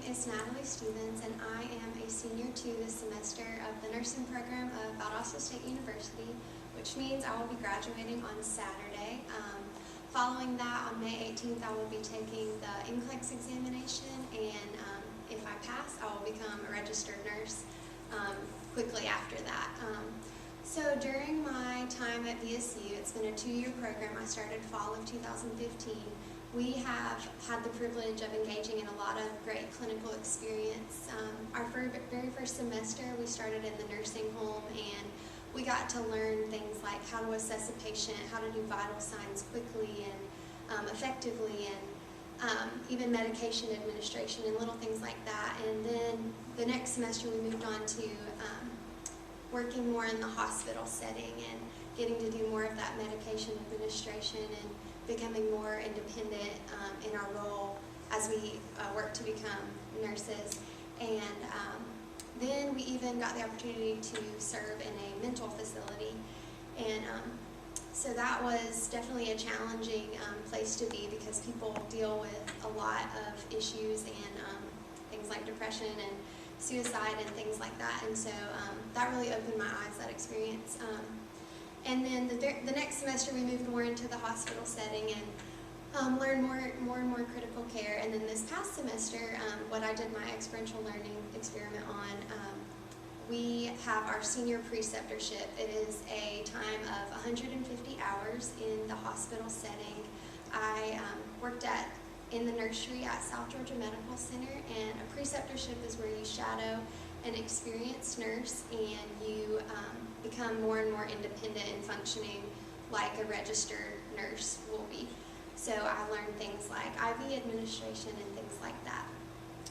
is Natalie Stephens, and I am a senior 2 this semester of the nursing program of Valdosta State University, which means I will be graduating on Saturday. Following that, on May 18th, I will be taking the NCLEX examination, and if I pass, I will become a registered nurse quickly after that. So during my time at VSU, it's been a 2-year program. I started fall of 2015. We have had the privilege of engaging in a lot of great clinical experience. Our very first semester, we started in the nursing home, and we got to learn things like how to assess a patient, how to do vital signs quickly and effectively, and even medication administration and little things like that. And then the next semester, we moved on to working more in the hospital setting and getting to do more of that medication administration and becoming more independent in our role as we work to become nurses. And then we even got the opportunity to serve in a mental facility. And so that was definitely a challenging place to be, because people deal with a lot of issues and things like depression and suicide and things like that. And so that really opened my eyes, that experience. And then the next semester we moved more into the hospital setting and learned more and more critical care. And then this past semester, what I did my experiential learning experiment on, we have our senior preceptorship. It is a time of 150 hours in the hospital setting. I worked in the nursery at South Georgia Medical Center, and a preceptorship is where you shadow an experienced nurse and you become more and more independent and functioning like a registered nurse will be. So I learned things like IV administration and things like that.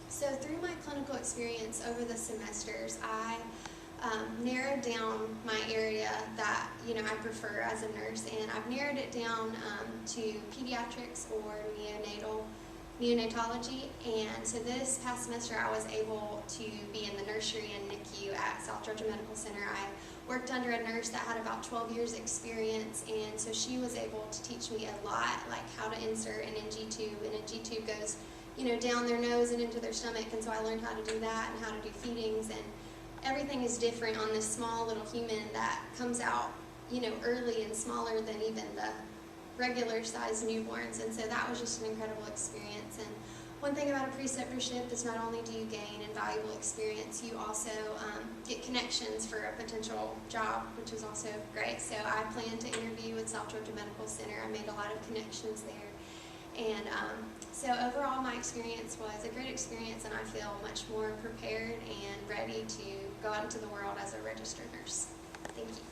So through my clinical experience over the semesters, I narrowed down my area that I prefer as a nurse, and I've narrowed it down to pediatrics or neonatology. And so this past semester I was able to be in the nursery and NICU at South Georgia Medical Center. I worked under a nurse that had about 12 years experience, and so she was able to teach me a lot, like how to insert an NG tube, and an NG tube goes down their nose and into their stomach, and so I learned how to do that and how to do feedings, and everything is different on this small little human that comes out early and smaller than even the regular sized newborns. And so that was just an incredible experience. And one thing about a preceptorship is not only do you gain invaluable experience, you also get connections for a potential job, which is also great. So I plan to interview with South Georgia Medical Center. I made a lot of connections there. And so overall, my experience was a great experience, and I feel much more prepared and ready to go out into the world as a registered nurse. Thank you.